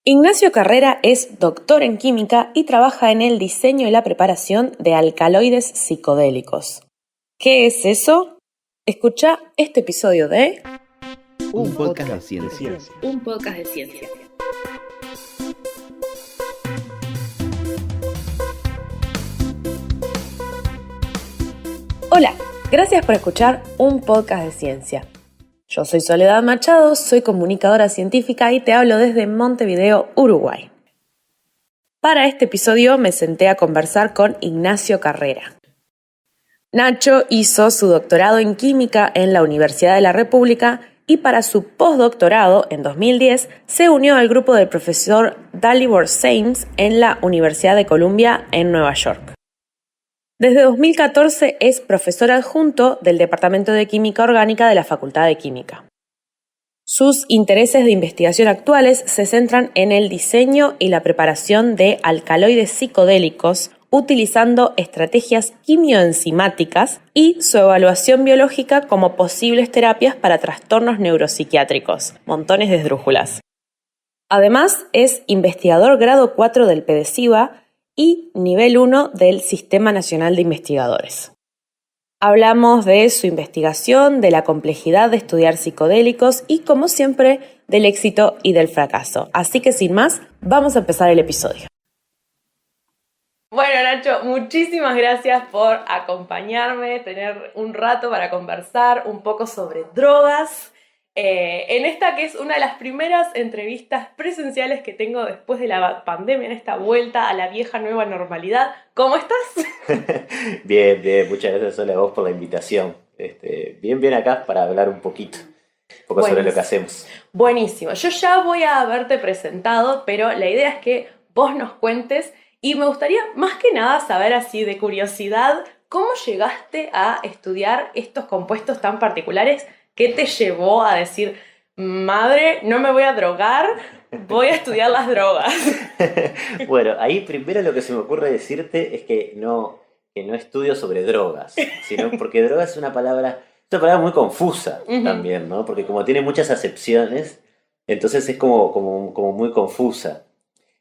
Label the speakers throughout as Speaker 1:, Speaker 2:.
Speaker 1: Ignacio Carrera es doctor en química y trabaja en el diseño y la preparación de alcaloides psicodélicos. ¿Qué es eso? Escucha este episodio de
Speaker 2: Un podcast de ciencia.
Speaker 1: Un podcast de ciencia. Hola, gracias por escuchar un podcast de ciencia. Yo soy Soledad Machado, soy comunicadora científica y te hablo desde Montevideo, Uruguay. Para este episodio me senté a conversar con Ignacio Carrera. Nacho hizo su doctorado en química en la Universidad de la República y para su postdoctorado, en 2010, se unió al grupo del profesor Dalibor Sames en la Universidad de Columbia en Nueva York. Desde 2014 es profesor adjunto del Departamento de Química Orgánica de la Facultad de Química. Sus intereses de investigación actuales se centran en el diseño y la preparación de alcaloides psicodélicos utilizando estrategias quimioenzimáticas y su evaluación biológica como posibles terapias para trastornos neuropsiquiátricos. Montones de esdrújulas. Además, es investigador grado 4 del PDCIVA y nivel 1 del Sistema Nacional de Investigadores. Hablamos de su investigación, de la complejidad de estudiar psicodélicos y, como siempre, del éxito y del fracaso. Así que, sin más, vamos a empezar el episodio. Bueno, Nacho, muchísimas gracias por acompañarme, tener un rato para conversar un poco sobre drogas. En esta que es una de las primeras entrevistas presenciales que tengo después de la pandemia, en esta vuelta a la vieja nueva normalidad. ¿Cómo estás?
Speaker 2: Bien, muchas gracias Soledad a vos por la invitación. Bien acá para hablar un poco sobre lo que hacemos.
Speaker 1: Buenísimo, yo ya voy a haberte presentado, pero la idea es que vos nos cuentes y me gustaría más que nada saber así de curiosidad, ¿cómo llegaste a estudiar estos compuestos tan particulares? ¿Qué te llevó a decir, madre, no me voy a drogar, voy a estudiar las drogas?
Speaker 2: Bueno, ahí primero lo que se me ocurre decirte es que no estudio sobre drogas, sino porque droga es una palabra muy confusa también, ¿no? Porque como tiene muchas acepciones, entonces es como muy confusa.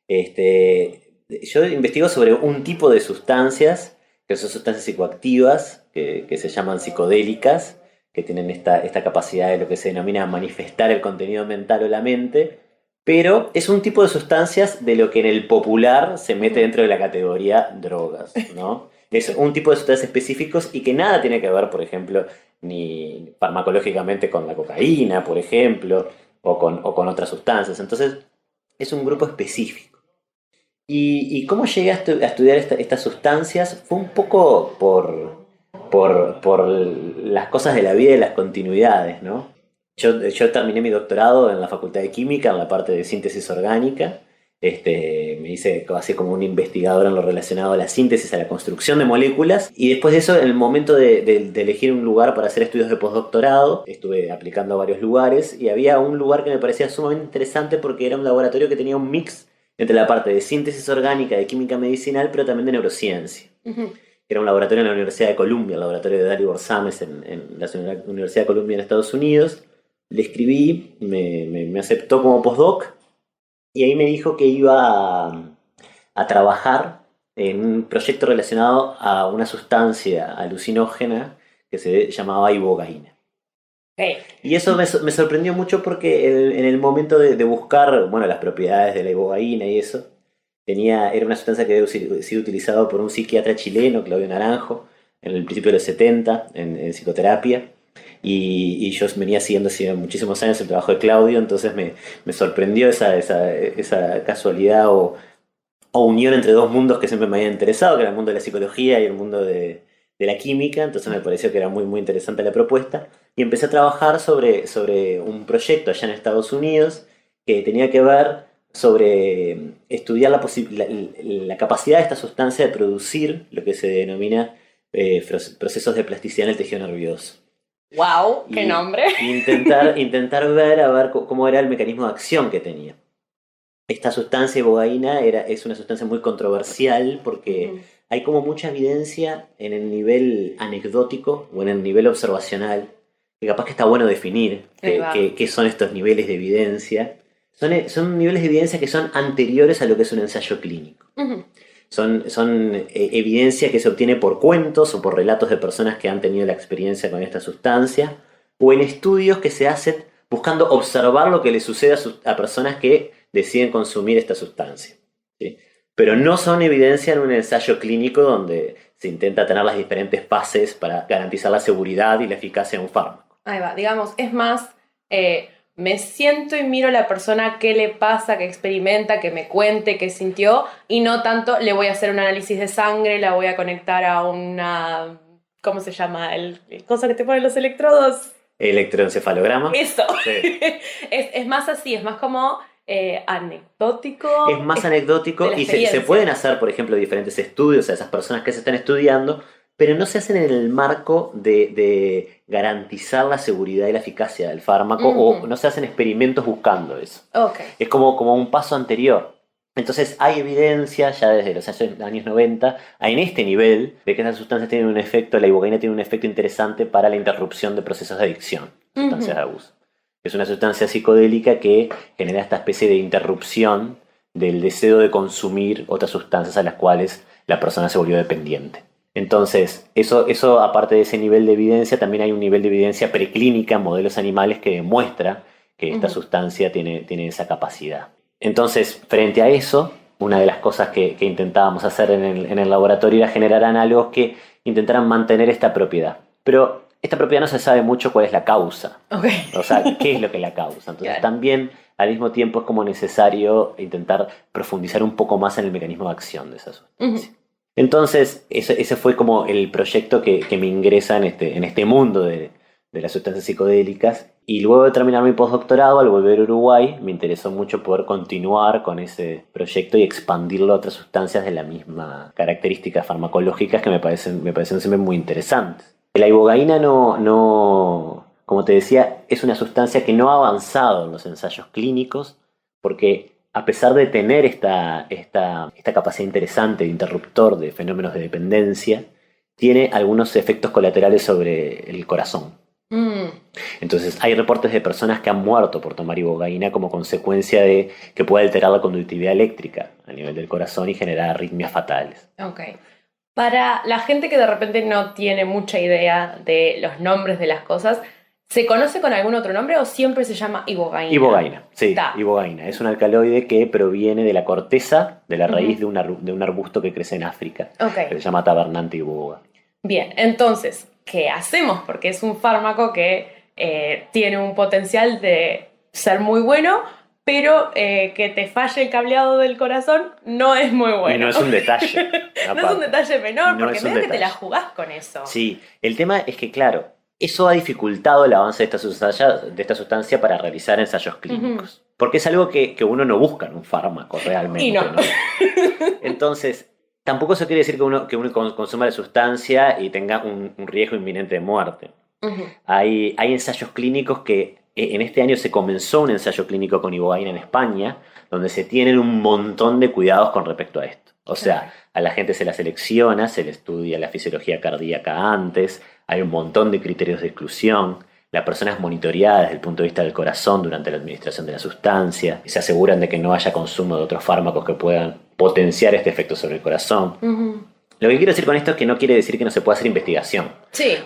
Speaker 2: Yo investigo sobre un tipo de sustancias, que son sustancias psicoactivas, que se llaman psicodélicas, que tienen esta capacidad de lo que se denomina manifestar el contenido mental o la mente, pero es un tipo de sustancias de lo que en el popular se mete dentro de la categoría drogas, ¿no? Es un tipo de sustancias específicos y que nada tiene que ver, por ejemplo, ni farmacológicamente con la cocaína, por ejemplo, o con otras sustancias. Entonces, es un grupo específico. ¿Y cómo llegué a estudiar estas sustancias? Fue un poco por las cosas de la vida y las continuidades, ¿no? Yo terminé mi doctorado en la Facultad de Química, en la parte de síntesis orgánica. Me hice así como un investigador en lo relacionado a la síntesis, a la construcción de moléculas. Y después de eso, en el momento de elegir un lugar para hacer estudios de postdoctorado, estuve aplicando a varios lugares y había un lugar que me parecía sumamente interesante porque era un laboratorio que tenía un mix entre la parte de síntesis orgánica, de química medicinal, pero también de neurociencia. Era un laboratorio en la Universidad de Columbia, el laboratorio de Dalibor Sames en la Universidad de Columbia en Estados Unidos. Le escribí, me aceptó como postdoc y ahí me dijo que iba a trabajar en un proyecto relacionado a una sustancia alucinógena que se llamaba ibogaína.
Speaker 1: Hey.
Speaker 2: Y eso me sorprendió mucho porque en el momento de buscar las propiedades de la ibogaína y eso, era una sustancia que había sido utilizada por un psiquiatra chileno, Claudio Naranjo, en el principio de los 70, en psicoterapia. Y yo venía siguiendo hace muchísimos años el trabajo de Claudio, entonces me sorprendió esa casualidad o unión entre dos mundos que siempre me habían interesado, que era el mundo de la psicología y el mundo de la química. Entonces me pareció que era muy, muy interesante la propuesta. Y empecé a trabajar sobre un proyecto allá en Estados Unidos que tenía que ver sobre estudiar la capacidad de esta sustancia de producir lo que se denomina procesos de plasticidad en el tejido nervioso.
Speaker 1: ¡Wow! ¡Qué nombre!
Speaker 2: Intentar ver cómo era el mecanismo de acción que tenía. Esta sustancia ibogaína es una sustancia muy controversial porque hay como mucha evidencia en el nivel anecdótico o en el nivel observacional, que capaz que está bueno definir qué son estos niveles de evidencia. Son niveles de evidencia que son anteriores a lo que es un ensayo clínico. Son evidencia que se obtiene por cuentos o por relatos de personas que han tenido la experiencia con esta sustancia, o en estudios que se hacen buscando observar lo que le sucede a personas que deciden consumir esta sustancia, ¿sí? Pero no son evidencia en un ensayo clínico donde se intenta tener las diferentes fases para garantizar la seguridad y la eficacia de un fármaco.
Speaker 1: Ahí va, digamos, es más, me siento y miro a la persona qué le pasa, qué experimenta, que me cuente, qué sintió, y no tanto le voy a hacer un análisis de sangre, la voy a conectar a una... ¿Cómo se llama? El cosa que te ponen los electrodos.
Speaker 2: Electroencefalograma.
Speaker 1: Eso.
Speaker 2: Sí.
Speaker 1: Es más así, es más como anecdótico.
Speaker 2: Es más anecdótico y se pueden hacer, por ejemplo, diferentes estudios a esas personas que se están estudiando, pero no se hacen en el marco de garantizar la seguridad y la eficacia del fármaco, o no se hacen experimentos buscando eso.
Speaker 1: Okay.
Speaker 2: Es como un paso anterior. Entonces hay evidencia ya desde los años 90 en este nivel de que esas sustancias tienen un efecto, la ibogaína tiene un efecto interesante para la interrupción de procesos de adicción, sustancias de abuso. Es una sustancia psicodélica que genera esta especie de interrupción del deseo de consumir otras sustancias a las cuales la persona se volvió dependiente. Entonces, eso aparte de ese nivel de evidencia, también hay un nivel de evidencia preclínica en modelos animales que demuestra que esta sustancia tiene esa capacidad. Entonces, frente a eso, una de las cosas que intentábamos hacer en el laboratorio era generar análogos que intentaran mantener esta propiedad. Pero esta propiedad no se sabe mucho cuál es la causa.
Speaker 1: Okay.
Speaker 2: O sea, qué es lo que la causa. Entonces, también, al mismo tiempo, es como necesario intentar profundizar un poco más en el mecanismo de acción de esa sustancia. Entonces, ese fue como el proyecto que me ingresa en este mundo de las sustancias psicodélicas. Y luego de terminar mi postdoctorado, al volver a Uruguay, me interesó mucho poder continuar con ese proyecto y expandirlo a otras sustancias de la misma características farmacológicas que me parecen siempre muy interesantes. La ibogaína como te decía, es una sustancia que no ha avanzado en los ensayos clínicos porque a pesar de tener esta capacidad interesante de interruptor de fenómenos de dependencia, tiene algunos efectos colaterales sobre el corazón. Entonces hay reportes de personas que han muerto por tomar ibogaína como consecuencia de que puede alterar la conductividad eléctrica a nivel del corazón y generar arritmias fatales.
Speaker 1: Okay. Para la gente que de repente no tiene mucha idea de los nombres de las cosas, ¿se conoce con algún otro nombre o siempre se llama ibogaína?
Speaker 2: Ibogaína, sí, ibogaína. Es un alcaloide que proviene de la corteza de la raíz de un arbusto que crece en África, que se llama tabernante iboga.
Speaker 1: Bien, entonces, ¿qué hacemos? Porque es un fármaco que tiene un potencial de ser muy bueno, pero que te falle el cableado del corazón no es muy bueno.
Speaker 2: Y no es un detalle.
Speaker 1: No es un detalle menor,
Speaker 2: no
Speaker 1: porque
Speaker 2: es un
Speaker 1: medio que
Speaker 2: detalle.
Speaker 1: te la jugás con eso.
Speaker 2: Sí, el tema es que, claro, eso ha dificultado el avance de esta sustancia para realizar ensayos clínicos. Porque es algo que uno no busca en un fármaco realmente.
Speaker 1: Y no.
Speaker 2: Entonces, tampoco eso quiere decir que uno consuma la sustancia y tenga un riesgo inminente de muerte. Hay ensayos clínicos que en este año se comenzó un ensayo clínico con ibogaína en España, donde se tienen un montón de cuidados con respecto a esto. O sea, a la gente se la selecciona, se le estudia la fisiología cardíaca antes, hay un montón de criterios de exclusión, la persona es monitoreada desde el punto de vista del corazón durante la administración de la sustancia, y se aseguran de que no haya consumo de otros fármacos que puedan potenciar este efecto sobre el corazón. Lo que quiero decir con esto es que no quiere decir que no se pueda hacer investigación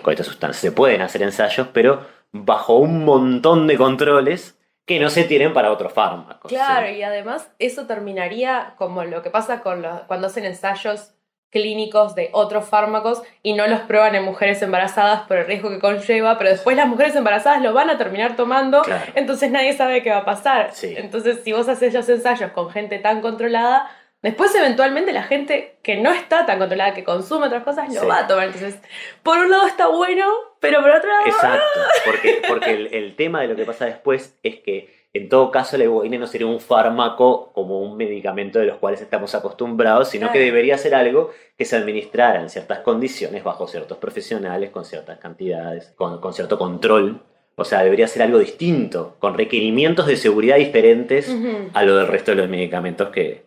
Speaker 2: con esta sustancia. Se pueden hacer ensayos, pero bajo un montón de controles que no se tienen para otros fármacos.
Speaker 1: Claro, ¿sí? Y además eso terminaría como lo que pasa cuando hacen ensayos clínicos de otros fármacos y no los prueban en mujeres embarazadas por el riesgo que conlleva, pero después las mujeres embarazadas lo van a terminar tomando, entonces nadie sabe qué va a pasar. Entonces, si vos haces los ensayos con gente tan controlada, después eventualmente la gente que no está tan controlada, que consume otras cosas, lo va a tomar. Entonces, por un lado está bueno, pero por otro lado...
Speaker 2: Exacto, porque el tema de lo que pasa después es que en todo caso la ibogaína no sería un fármaco como un medicamento de los cuales estamos acostumbrados, sino que debería ser algo que se administrara en ciertas condiciones, bajo ciertos profesionales, con ciertas cantidades, con cierto control. O sea, debería ser algo distinto, con requerimientos de seguridad diferentes a lo del resto de los medicamentos que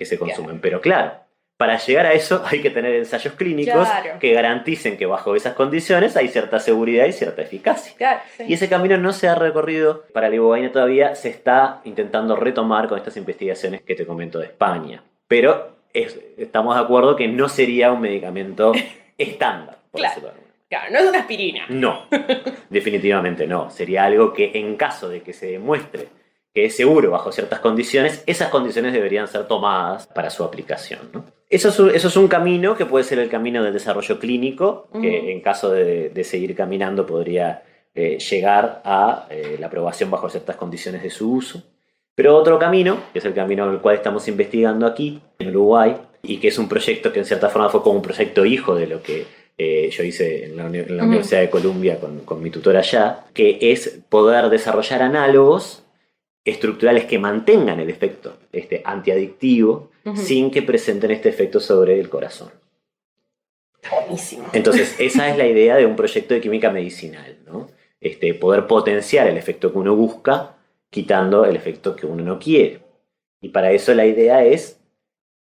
Speaker 2: se consumen. Pero claro, Para llegar a eso hay que tener ensayos clínicos que garanticen que bajo esas condiciones hay cierta seguridad y cierta eficacia. Y ese camino no se ha recorrido para la ibogaína todavía, se está intentando retomar con estas investigaciones que te comento de España. Pero estamos de acuerdo que no sería un medicamento estándar, por decirlo de alguna manera.
Speaker 1: Claro, no es una aspirina.
Speaker 2: No, definitivamente no. Sería algo que en caso de que se demuestre que es seguro bajo ciertas condiciones, esas condiciones deberían ser tomadas para su aplicación, ¿no? Eso es un camino que puede ser el camino del desarrollo clínico, que en caso de seguir caminando podría llegar a la aprobación bajo ciertas condiciones de su uso. Pero otro camino, que es el camino en el cual estamos investigando aquí, en Uruguay, y que es un proyecto que en cierta forma fue como un proyecto hijo de lo que yo hice en la Universidad de Columbia con mi tutor allá, que es poder desarrollar análogos estructurales que mantengan el efecto antiadictivo sin que presenten este efecto sobre el corazón.
Speaker 1: Buenísimo.
Speaker 2: Entonces, esa es la idea de un proyecto de química medicinal, ¿no? Poder potenciar el efecto que uno busca, quitando el efecto que uno no quiere. Y para eso la idea es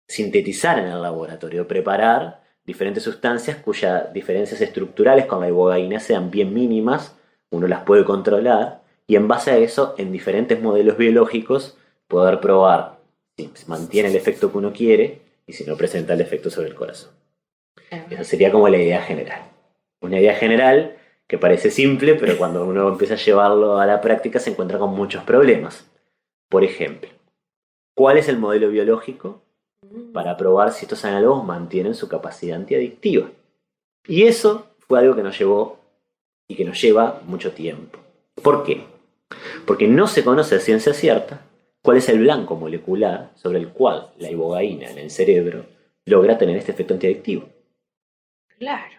Speaker 2: sintetizar en el laboratorio, preparar diferentes sustancias cuyas diferencias estructurales con la ibogaína sean bien mínimas, uno las puede controlar, y en base a eso, en diferentes modelos biológicos, poder probar si mantiene el efecto que uno quiere y si no presenta el efecto sobre el corazón. Esa sería como la idea general. Una idea general que parece simple, pero cuando uno empieza a llevarlo a la práctica se encuentra con muchos problemas. Por ejemplo, ¿cuál es el modelo biológico para probar si estos análogos mantienen su capacidad antiadictiva? Y eso fue algo que nos llevó y que nos lleva mucho tiempo. ¿Por qué? Porque no se conoce a ciencia cierta cuál es el blanco molecular sobre el cual la ibogaína en el cerebro logra tener este efecto antiadictivo.
Speaker 1: Claro.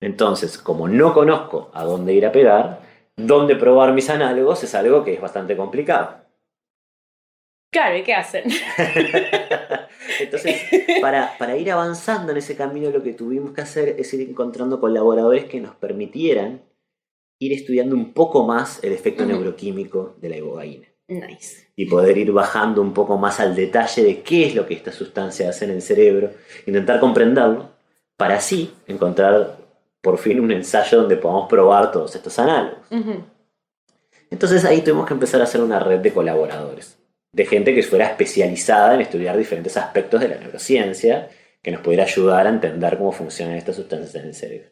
Speaker 2: Entonces, como no conozco a dónde ir a pegar, dónde probar mis análogos es algo que es bastante complicado.
Speaker 1: Claro, ¿y qué hacen?
Speaker 2: Entonces, para ir avanzando en ese camino, lo que tuvimos que hacer es ir encontrando colaboradores que nos permitieran ir estudiando un poco más el efecto neuroquímico de la ibogaína.
Speaker 1: Nice.
Speaker 2: Y poder ir bajando un poco más al detalle de qué es lo que esta sustancia hace en el cerebro, intentar comprenderlo, para así encontrar por fin un ensayo donde podamos probar todos estos análogos. Entonces ahí tuvimos que empezar a hacer una red de colaboradores, de gente que fuera especializada en estudiar diferentes aspectos de la neurociencia, que nos pudiera ayudar a entender cómo funcionan estas sustancias en el cerebro.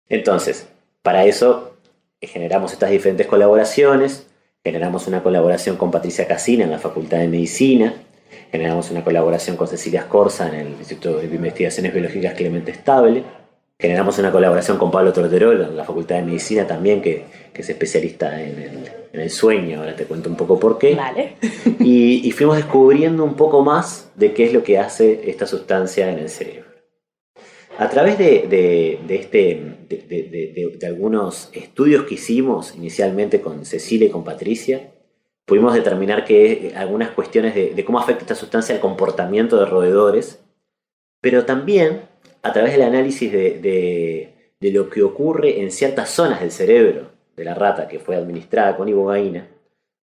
Speaker 2: Entonces, para eso generamos estas diferentes colaboraciones. Generamos una colaboración con Patricia Casina en la Facultad de Medicina. Generamos una colaboración con Cecilia Scorza en el Instituto de Investigaciones Biológicas Clemente Estable. Generamos una colaboración con Pablo Torterol en la Facultad de Medicina también, que es especialista en el sueño. Ahora te cuento un poco por qué.
Speaker 1: Vale.
Speaker 2: Y fuimos descubriendo un poco más de qué es lo que hace esta sustancia en el cerebro. A través de algunos estudios que hicimos inicialmente con Cecilia y con Patricia, pudimos determinar que algunas cuestiones de cómo afecta esta sustancia al comportamiento de roedores, pero también a través del análisis de lo que ocurre en ciertas zonas del cerebro de la rata que fue administrada con ibogaína,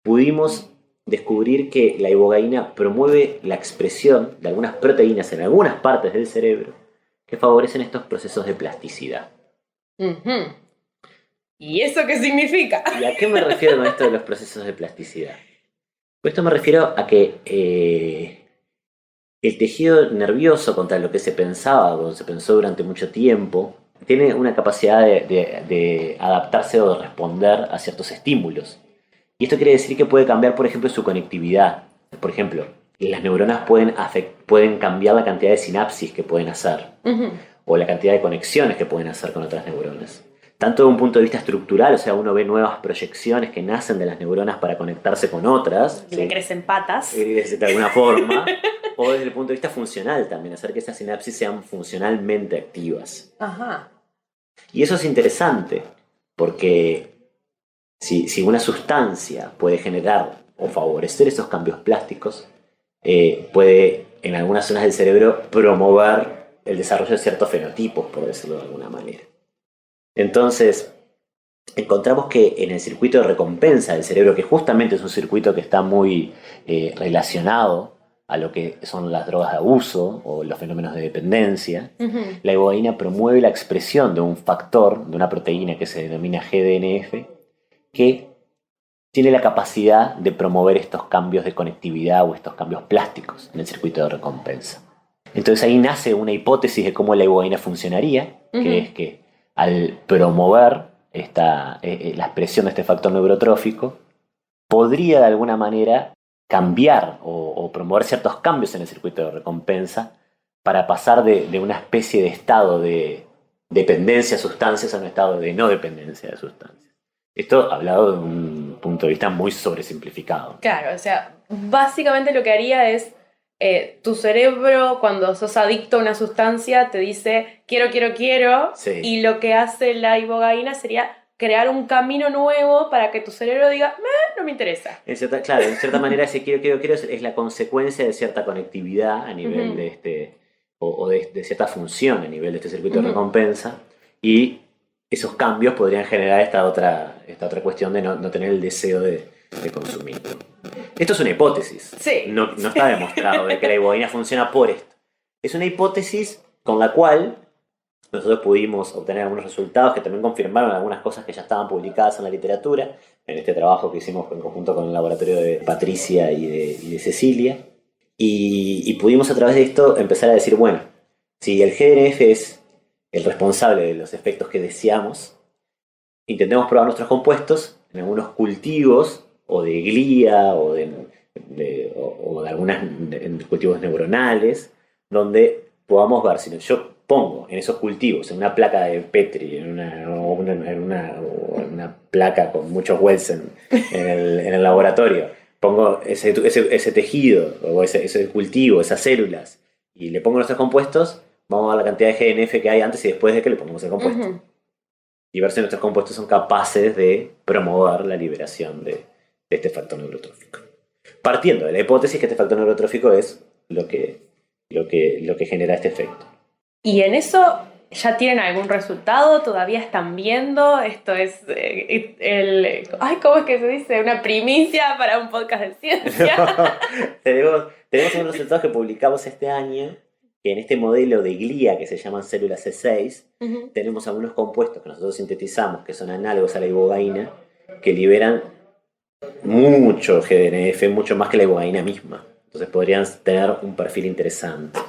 Speaker 2: pudimos descubrir que la ibogaína promueve la expresión de algunas proteínas en algunas partes del cerebro que favorecen estos procesos de plasticidad.
Speaker 1: ¿Y eso qué significa?
Speaker 2: ¿Y a qué me refiero con esto de los procesos de plasticidad? Con esto me refiero a que el tejido nervioso, contra lo que se pensaba o se pensó durante mucho tiempo, tiene una capacidad de adaptarse o de responder a ciertos estímulos. Y esto quiere decir que puede cambiar, por ejemplo, su conectividad. Por ejemplo, las neuronas pueden cambiar la cantidad de sinapsis que pueden hacer, o la cantidad de conexiones que pueden hacer con otras neuronas. Tanto de un punto de vista estructural, o sea, uno ve nuevas proyecciones que nacen de las neuronas para conectarse con otras.
Speaker 1: Le crecen patas.
Speaker 2: De alguna forma. O desde el punto de vista funcional también, hacer que esas sinapsis sean funcionalmente activas.
Speaker 1: Ajá.
Speaker 2: Y eso es interesante, porque si una sustancia puede generar o favorecer esos cambios plásticos, puede en algunas zonas del cerebro promover el desarrollo de ciertos fenotipos, por decirlo de alguna manera. Entonces, encontramos que en el circuito de recompensa del cerebro, que justamente es un circuito que está muy relacionado a lo que son las drogas de abuso o los fenómenos de dependencia, la ibogaína promueve la expresión de un factor, de una proteína que se denomina GDNF, que tiene la capacidad de promover estos cambios de conectividad o estos cambios plásticos en el circuito de recompensa. Entonces ahí nace una hipótesis de cómo la ibogaína funcionaría, que es que al promover la expresión de este factor neurotrófico, podría de alguna manera cambiar o promover ciertos cambios en el circuito de recompensa para pasar de una especie de estado de dependencia a sustancias a un estado de no dependencia de sustancias. Esto hablado de un punto de vista muy sobresimplificado.
Speaker 1: Claro, o sea, básicamente lo que haría es tu cerebro, cuando sos adicto a una sustancia, te dice quiero,
Speaker 2: Sí.
Speaker 1: y lo que hace la ibogaína sería crear un camino nuevo para que tu cerebro diga, no me interesa.
Speaker 2: En cierta manera ese quiero es la consecuencia de cierta conectividad a nivel de cierta función a nivel de este circuito de recompensa, y esos cambios podrían generar esta otra cuestión de no tener el deseo de consumir. Esto es una hipótesis.
Speaker 1: Sí.
Speaker 2: No está demostrado de que la ibogaína funciona por esto. Es una hipótesis con la cual nosotros pudimos obtener algunos resultados que también confirmaron algunas cosas que ya estaban publicadas en la literatura, en este trabajo que hicimos en conjunto con el laboratorio de Patricia y de Cecilia. Y pudimos a través de esto empezar a decir, bueno, si el GDNF es el responsable de los efectos que deseamos, intentemos probar nuestros compuestos en algunos cultivos, o de glía, o de algunos cultivos neuronales, donde podamos ver si yo pongo en esos cultivos, en una placa de Petri, en una placa con muchos wells en el laboratorio, pongo ese tejido, o ese cultivo, esas células, y le pongo nuestros compuestos, vamos a ver la cantidad de GNF que hay antes y después de que le pongamos el compuesto. Y ver si nuestros compuestos son capaces de promover la liberación de este factor neurotrófico. Partiendo de la hipótesis que este factor neurotrófico es lo que genera este efecto.
Speaker 1: ¿Y en eso ya tienen algún resultado? ¿Todavía están viendo? Esto es ¿cómo es que se dice? Una primicia para un podcast de ciencia.
Speaker 2: tenemos unos resultados que publicamos este año, que en este modelo de glía que se llaman células C6, tenemos algunos compuestos que nosotros sintetizamos, que son análogos a la ibogaína, que liberan mucho GDNF, mucho más que la ibogaína misma. Entonces podrían tener un perfil interesante.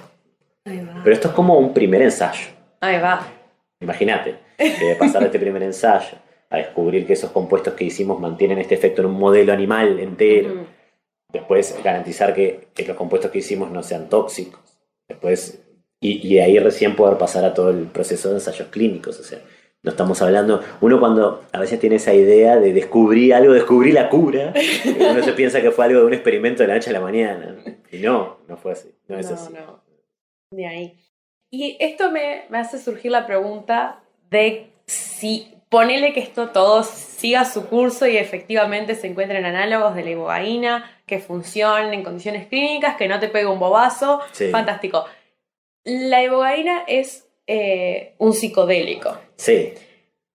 Speaker 1: Ahí va.
Speaker 2: Pero esto es como un primer ensayo.
Speaker 1: Ahí va.
Speaker 2: Imagínate, de pasar de este primer ensayo a descubrir que esos compuestos que hicimos mantienen este efecto en un modelo animal entero. Después garantizar que los compuestos que hicimos no sean tóxicos. Después, y de ahí recién poder pasar a todo el proceso de ensayos clínicos. O sea, no estamos hablando... Uno cuando a veces tiene esa idea de descubrir la cura, uno se piensa que fue algo de un experimento de la noche a la mañana. Y no fue así. No es así.
Speaker 1: No. De ahí. Y esto me hace surgir la pregunta de si ponele que esto todo siga su curso y efectivamente se encuentren análogos de la ibogaína que funcionen en condiciones clínicas, que no te pegue un bobazo.
Speaker 2: Sí.
Speaker 1: Fantástico. La ibogaína es un psicodélico.
Speaker 2: Sí.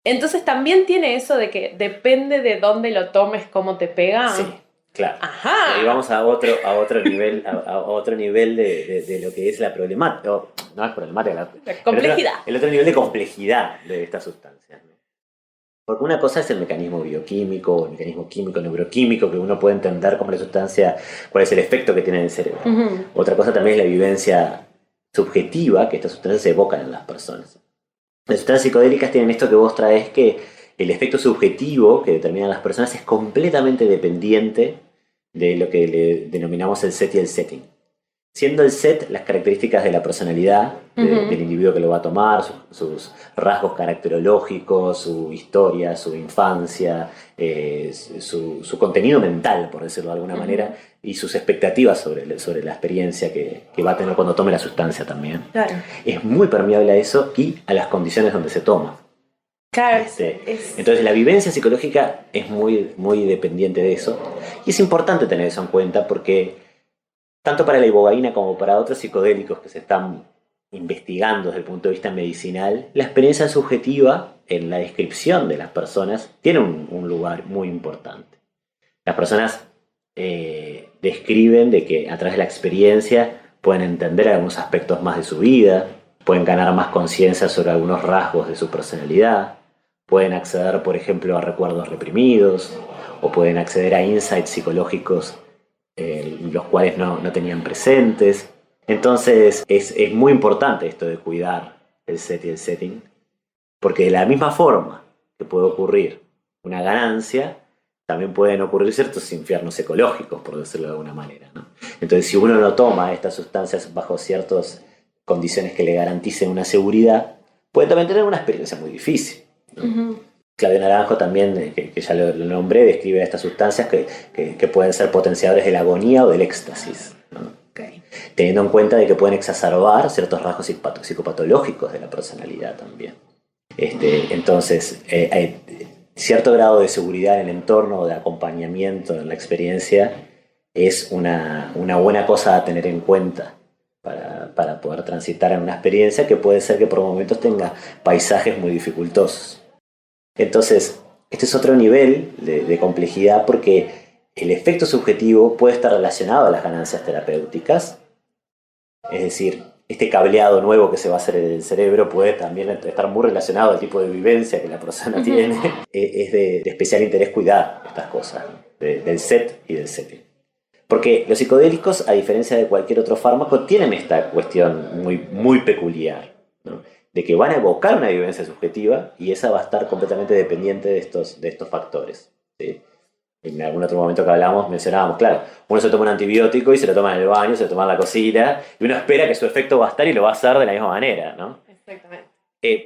Speaker 1: Entonces también tiene eso de que depende de dónde lo tomes, cómo te pega.
Speaker 2: Sí. Claro.
Speaker 1: Ajá.
Speaker 2: Y ahí vamos a otro nivel, a otro nivel de lo que es la problemática. No es problemática,
Speaker 1: La complejidad.
Speaker 2: El otro nivel de complejidad de estas sustancias, ¿no? Porque una cosa es el mecanismo bioquímico, el mecanismo químico, neuroquímico, que uno puede entender como la sustancia, cuál es el efecto que tiene en el cerebro. Otra cosa también es la vivencia subjetiva que estas sustancias evocan en las personas. Las sustancias psicodélicas tienen esto que vos traes, que el efecto subjetivo que determinan las personas es completamente dependiente de lo que le denominamos el set y el setting. Siendo el set las características de la personalidad del individuo que lo va a tomar, sus rasgos caracterológicos, su historia, su infancia, su contenido mental, por decirlo de alguna manera, y sus expectativas sobre la experiencia que va a tener cuando tome la sustancia también.
Speaker 1: Claro.
Speaker 2: Es muy permeable a eso y a las condiciones donde se toma.
Speaker 1: Claro,
Speaker 2: Entonces la vivencia psicológica es muy, muy dependiente de eso, y es importante tener eso en cuenta porque tanto para la ibogaína como para otros psicodélicos que se están investigando desde el punto de vista medicinal, la experiencia subjetiva en la descripción de las personas tiene un lugar muy importante. Las personas describen de que a través de la experiencia pueden entender algunos aspectos más de su vida, pueden ganar más conciencia sobre algunos rasgos de su personalidad, pueden acceder, por ejemplo, a recuerdos reprimidos, o pueden acceder a insights psicológicos los cuales no tenían presentes. Entonces es muy importante esto de cuidar el set y el setting, porque de la misma forma que puede ocurrir una ganancia, también pueden ocurrir ciertos infiernos ecológicos, por decirlo de alguna manera, ¿no? Entonces, si uno no toma estas sustancias bajo ciertas condiciones que le garanticen una seguridad, puede también tener una experiencia muy difícil, ¿no? Uh-huh. Claudio Naranjo también, que ya lo nombré, describe estas sustancias que pueden ser potenciadores de la agonía o del éxtasis, ¿no? Okay. Teniendo en cuenta de que pueden exacerbar ciertos rasgos psicopatológicos de la personalidad también. Entonces, cierto grado de seguridad en el entorno, de acompañamiento en la experiencia, es una buena cosa a tener en cuenta para poder transitar en una experiencia que puede ser que por momentos tenga paisajes muy dificultosos. Entonces, este es otro nivel de complejidad, porque el efecto subjetivo puede estar relacionado a las ganancias terapéuticas, es decir, este cableado nuevo que se va a hacer en el cerebro puede también estar muy relacionado al tipo de vivencia que la persona tiene. Es de especial interés cuidar estas cosas, del set y del setting. Porque los psicodélicos, a diferencia de cualquier otro fármaco, tienen esta cuestión muy, muy peculiar, ¿no? De que van a evocar una vivencia subjetiva y esa va a estar completamente dependiente de estos factores, ¿sí? En algún otro momento que hablábamos mencionábamos, claro, uno se toma un antibiótico y se lo toma en el baño, se lo toma en la cocina, y uno espera que su efecto va a estar y lo va a hacer de la misma manera, ¿no?
Speaker 1: Exactamente.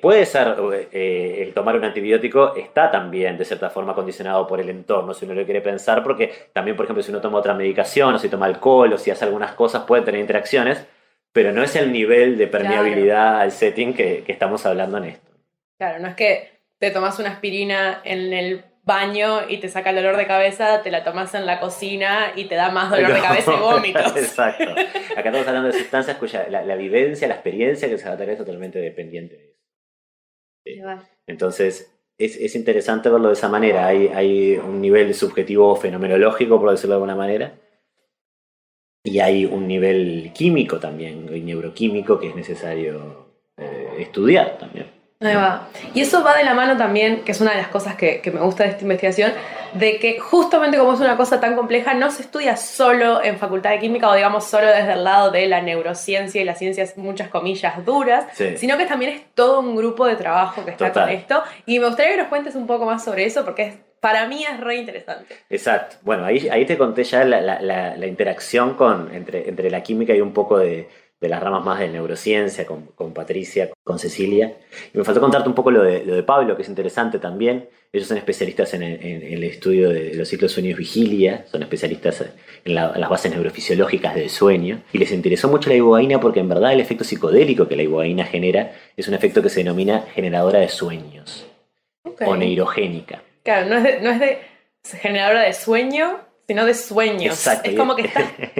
Speaker 2: Puede ser, el tomar un antibiótico está también de cierta forma condicionado por el entorno, si uno lo quiere pensar, porque también, por ejemplo, si uno toma otra medicación, o si toma alcohol, o si hace algunas cosas, puede tener interacciones, pero no es el nivel de permeabilidad al setting que estamos hablando en esto.
Speaker 1: Claro, no es que te tomas una aspirina en el baño y te saca el dolor de cabeza, te la tomas en la cocina y te da más dolor de cabeza y vómitos.
Speaker 2: Exacto. Acá estamos hablando de sustancias cuya la vivencia, la experiencia que se va a tener es totalmente dependiente de eso. Sí. Entonces, es interesante verlo de esa manera. Hay un nivel subjetivo fenomenológico, por decirlo de alguna manera, y hay un nivel químico también, y neuroquímico, que es necesario estudiar también.
Speaker 1: Ahí va. Y eso va de la mano también, que es una de las cosas que me gusta de esta investigación, de que justamente como es una cosa tan compleja, no se estudia solo en Facultad de Química, o digamos solo desde el lado de la neurociencia y las ciencias, muchas comillas, duras, sí, sino que también es todo un grupo de trabajo que está con esto. Y me gustaría que nos cuentes un poco más sobre eso, porque para mí es re interesante.
Speaker 2: Exacto. Bueno, ahí te conté ya la interacción entre la química y un poco de las ramas más de neurociencia, con Patricia, con Cecilia. Y me faltó contarte un poco lo de Pablo, que es interesante también. Ellos son especialistas en el estudio de los ciclos sueños-vigilia, son especialistas en las bases neurofisiológicas del sueño, y les interesó mucho la ibogaína porque en verdad el efecto psicodélico que la ibogaína genera es un efecto que se denomina generadora de sueños, okay, o neurogénica.
Speaker 1: Claro, no es de generadora de sueño, sino de sueños.
Speaker 2: Exacto.
Speaker 1: Es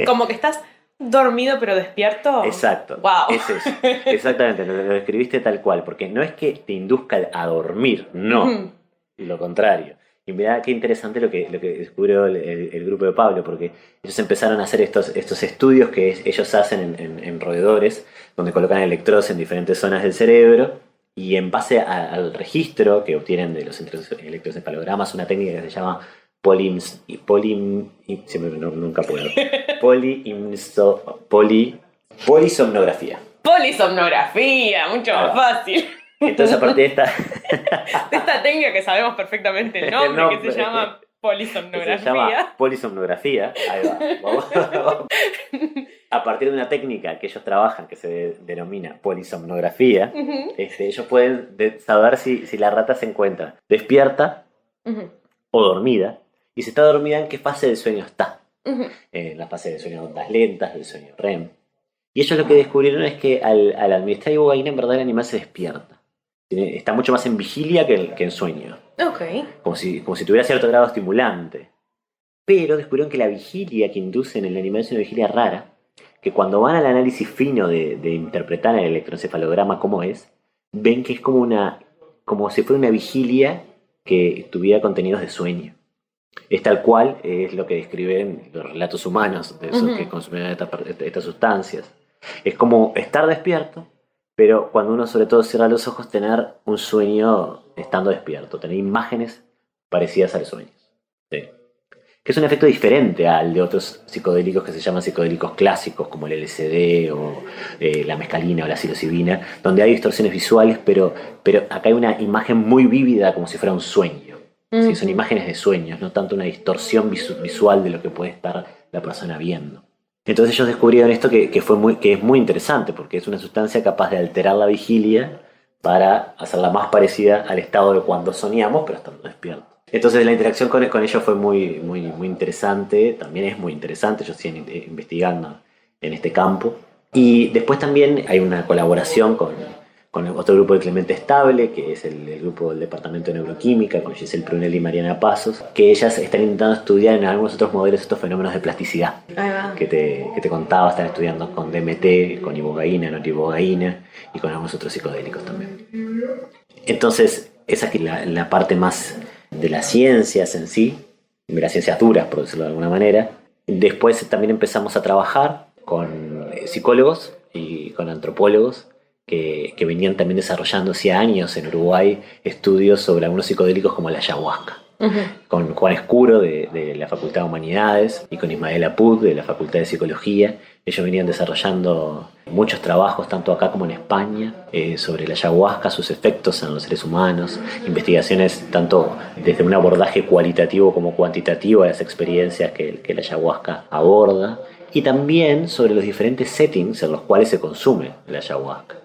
Speaker 1: como que estás dormido pero despierto.
Speaker 2: Exacto.
Speaker 1: Wow.
Speaker 2: Es eso. Exactamente, lo describiste tal cual, porque no es que te induzca a dormir, no, lo contrario. Y mirá qué interesante lo que descubrió el grupo de Pablo, porque ellos empezaron a hacer estos estudios que ellos hacen en roedores, donde colocan electrodos en diferentes zonas del cerebro, y en base al registro que obtienen de los electroencefalogramas, una técnica que se llama polisomnografía.
Speaker 1: Polisomnografía, mucho más fácil.
Speaker 2: Entonces, a partir de esta
Speaker 1: técnica que sabemos perfectamente el nombre, que se llama polisomnografía.
Speaker 2: Se llama polisomnografía. Ahí va. A partir de una técnica que ellos trabajan que se denomina polisomnografía, ellos pueden saber si la rata se encuentra despierta o dormida, y si está dormida, ¿en qué fase del sueño está? En la fase del sueño de ondas lentas, del sueño REM. Y ellos lo que descubrieron es que al administrar ibogaína, en verdad el animal se despierta. Está mucho más en vigilia que en sueño.
Speaker 1: Okay.
Speaker 2: Como si tuviera cierto grado estimulante. Pero descubrieron que la vigilia que induce en el animal es una vigilia rara, que cuando van al análisis fino de interpretar el electroencefalograma cómo es, ven que es como si fuera una vigilia que tuviera contenidos de sueño. Es tal cual, es lo que describen los relatos humanos de esos que consumían estas sustancias. Es como estar despierto, pero cuando uno sobre todo cierra los ojos, tener un sueño estando despierto, tener imágenes parecidas a los sueños. Sí. Que es un efecto diferente al de otros psicodélicos que se llaman psicodélicos clásicos, como el LSD o la mescalina o la psilocibina, donde hay distorsiones visuales, pero acá hay una imagen muy vívida como si fuera un sueño. ¿Sí? Son imágenes de sueños, no tanto una distorsión visual de lo que puede estar la persona viendo. Entonces ellos descubrieron esto que es muy interesante, porque es una sustancia capaz de alterar la vigilia para hacerla más parecida al estado de cuando soñamos, pero estando despiertos. Entonces la interacción con ellos fue muy, muy, muy interesante, también es muy interesante, ellos siguen investigando en este campo. Y después también hay una colaboración con otro grupo de Clemente Estable, que es el grupo del Departamento de Neuroquímica, con Giselle Prunel y Mariana Pasos, que ellas están intentando estudiar en algunos otros modelos estos fenómenos de plasticidad que te contaba, están estudiando con DMT, con ibogaína, notibogaína y con algunos otros psicodélicos también. Entonces, esa es la parte más de las ciencias en sí, de las ciencias duras, por decirlo de alguna manera. Después también empezamos a trabajar con psicólogos y con antropólogos que venían también desarrollando hacía años en Uruguay estudios sobre algunos psicodélicos como la ayahuasca. Con Juan Escuro de la Facultad de Humanidades y con Ismael Apud de la Facultad de Psicología. Ellos venían desarrollando muchos trabajos, tanto acá como en España, sobre la ayahuasca, sus efectos en los seres humanos, investigaciones tanto desde un abordaje cualitativo como cuantitativo a las experiencias que la ayahuasca aborda, y también sobre los diferentes settings en los cuales se consume la ayahuasca.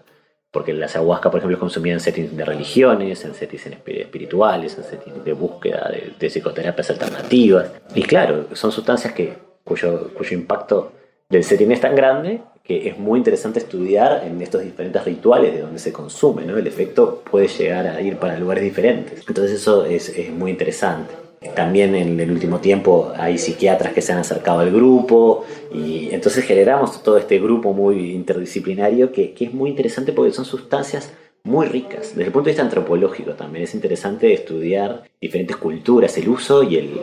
Speaker 2: Porque la ayahuasca, por ejemplo, es consumida en settings de religiones, en settings espirituales, en settings de búsqueda de psicoterapias alternativas. Y claro, son sustancias cuyo impacto del setting es tan grande que es muy interesante estudiar en estos diferentes rituales de donde se consume, ¿no? El efecto puede llegar a ir para lugares diferentes. Entonces eso es muy interesante. También en el último tiempo hay psiquiatras que se han acercado al grupo y entonces generamos todo este grupo muy interdisciplinario que es muy interesante porque son sustancias muy ricas. Desde el punto de vista antropológico también es interesante estudiar diferentes culturas, el uso y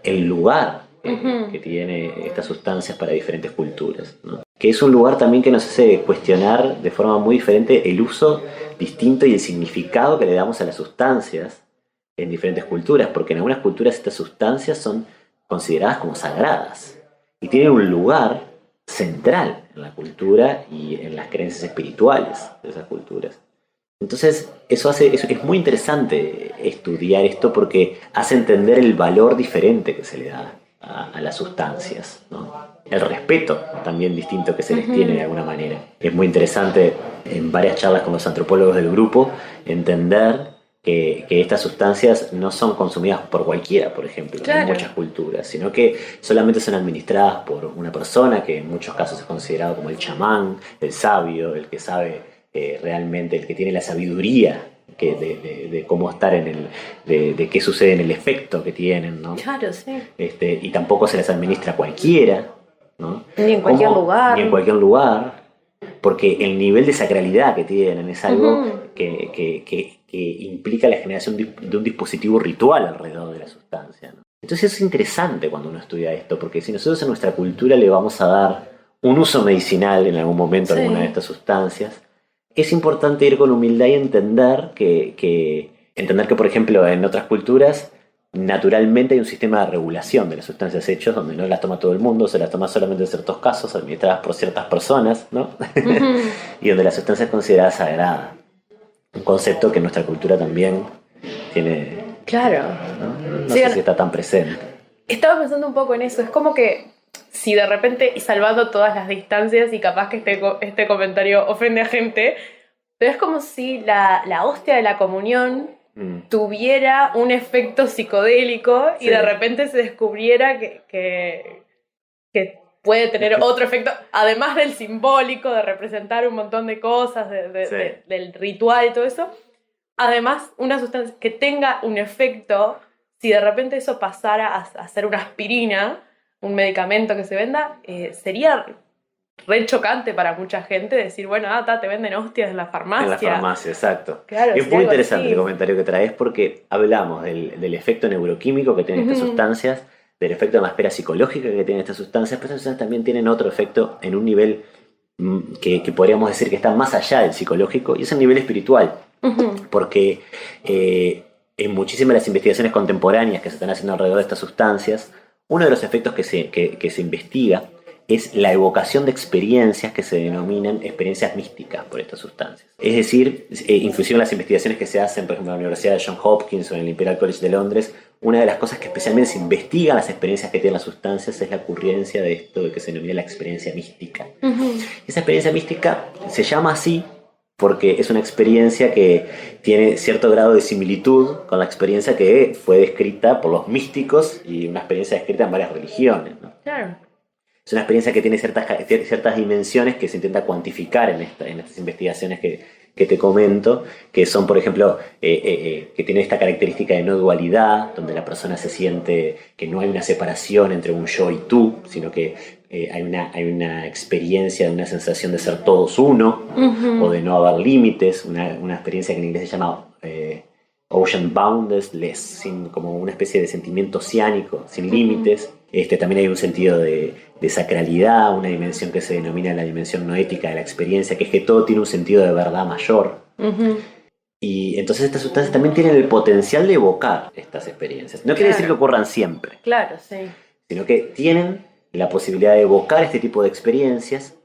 Speaker 2: el lugar que tiene estas sustancias para diferentes culturas, ¿no? Que es un lugar también que nos hace cuestionar de forma muy diferente el uso distinto y el significado que le damos a las sustancias en diferentes culturas, porque en algunas culturas estas sustancias son consideradas como sagradas y tienen un lugar central en la cultura y en las creencias espirituales de esas culturas. Entonces eso es muy interesante estudiar esto porque hace entender el valor diferente que se le da a las sustancias, ¿no? El respeto también distinto que se les tiene de alguna manera. Es muy interesante en varias charlas con los antropólogos del grupo entender que estas sustancias no son consumidas por cualquiera, por ejemplo, en muchas culturas, sino que solamente son administradas por una persona que en muchos casos es considerado como el chamán, el sabio, el que sabe realmente, el que tiene la sabiduría de cómo estar de qué sucede en el efecto que tienen, ¿no?
Speaker 1: Claro, sí.
Speaker 2: Y tampoco se las administra a cualquiera, ¿no?
Speaker 1: Ni en cualquier lugar.
Speaker 2: Ni en cualquier lugar, porque el nivel de sacralidad que tienen es algo que implica la generación de un dispositivo ritual alrededor de la sustancia, ¿no? Entonces es interesante cuando uno estudia esto, porque si nosotros en nuestra cultura le vamos a dar un uso medicinal en algún momento a alguna de estas sustancias, es importante ir con humildad y entender que, por ejemplo, en otras culturas naturalmente hay un sistema de regulación de las sustancias hechas donde no las toma todo el mundo, se las toma solamente en ciertos casos, administradas por ciertas personas, ¿no? Y donde la sustancia es considerada sagrada. Un concepto que en nuestra cultura también tiene...
Speaker 1: Claro.
Speaker 2: No sé si está tan presente.
Speaker 1: Estaba pensando un poco en eso. Es como que si de repente, y salvando todas las distancias, y capaz que este comentario ofende a gente, pero es como si la hostia de la comunión tuviera un efecto psicodélico y de repente se descubriera que puede tener otro efecto, además del simbólico, de representar un montón de cosas, del ritual y todo eso. Además, una sustancia que tenga un efecto, si de repente eso pasara a ser una aspirina, un medicamento que se venda, sería re chocante para mucha gente decir, bueno, te venden hostias en la farmacia.
Speaker 2: En la farmacia, exacto.
Speaker 1: Claro,
Speaker 2: y es muy interesante
Speaker 1: así.
Speaker 2: el comentario que traes porque hablamos del efecto neuroquímico que tienen estas sustancias, del efecto de la espera psicológica que tienen estas sustancias, pero estas sustancias también tienen otro efecto en un nivel que podríamos decir que está más allá del psicológico, y es el nivel espiritual. Porque en muchísimas de las investigaciones contemporáneas que se están haciendo alrededor de estas sustancias, uno de los efectos que se investiga es la evocación de experiencias que se denominan experiencias místicas por estas sustancias. Es decir, inclusive en las investigaciones que se hacen, por ejemplo, en la Universidad de Johns Hopkins o en el Imperial College de Londres, una de las cosas que especialmente se investigan las experiencias que tienen las sustancias es la ocurrencia de esto de que se denomina la experiencia mística. Esa experiencia mística se llama así porque es una experiencia que tiene cierto grado de similitud con la experiencia que fue descrita por los místicos y una experiencia descrita en varias religiones, ¿no?
Speaker 1: Claro.
Speaker 2: Es una experiencia que tiene ciertas dimensiones que se intenta cuantificar en estas investigaciones que te comento, que son, por ejemplo, que tiene esta característica de no dualidad, donde la persona se siente que no hay una separación entre un yo y tú, sino que hay una experiencia de una sensación de ser todos uno, o de no haber límites, una experiencia que en inglés se llama ocean boundless, como una especie de sentimiento oceánico, sin límites. También hay un sentido de sacralidad, una dimensión que se denomina la dimensión noética de la experiencia, que es que todo tiene un sentido de verdad mayor. Y entonces estas sustancias también tienen el potencial de evocar estas experiencias. No quiere decir que ocurran siempre.
Speaker 1: Claro, sí.
Speaker 2: Sino que tienen la posibilidad de evocar este tipo de experiencias.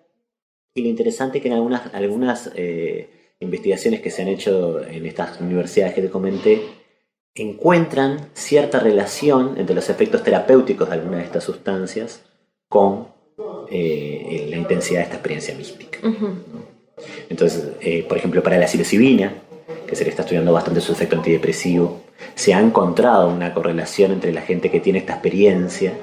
Speaker 2: Y lo interesante es que en algunas investigaciones que se han hecho en estas universidades que te comenté, encuentran cierta relación entre los efectos terapéuticos de algunas de estas sustancias con la intensidad de esta experiencia mística. Entonces, por ejemplo, para la psilocibina, que se le está estudiando bastante su efecto antidepresivo, se ha encontrado una correlación entre la gente que tiene esta experiencia,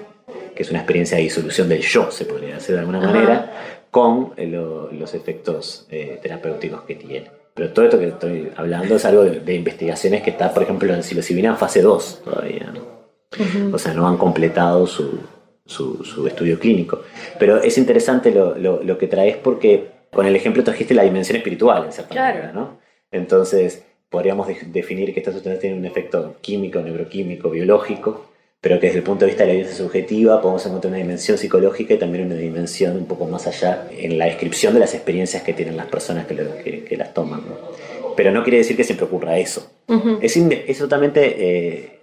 Speaker 2: que es una experiencia de disolución del yo, se podría decir de alguna manera, con los efectos terapéuticos que tiene. Pero todo esto que estoy hablando es algo de investigaciones que está, por ejemplo, en psilocibina en fase 2 todavía, ¿no? O sea, no han completado su estudio clínico. Pero es interesante lo que traes porque con el ejemplo trajiste la dimensión espiritual, en cierta manera, ¿no? Entonces, podríamos definir que estas sustancias tienen un efecto químico, neuroquímico, biológico, pero que desde el punto de vista de la evidencia subjetiva podemos encontrar una dimensión psicológica y también una dimensión un poco más allá en la descripción de las experiencias que tienen las personas que las toman, ¿no? Pero no quiere decir que siempre ocurra eso. Es totalmente...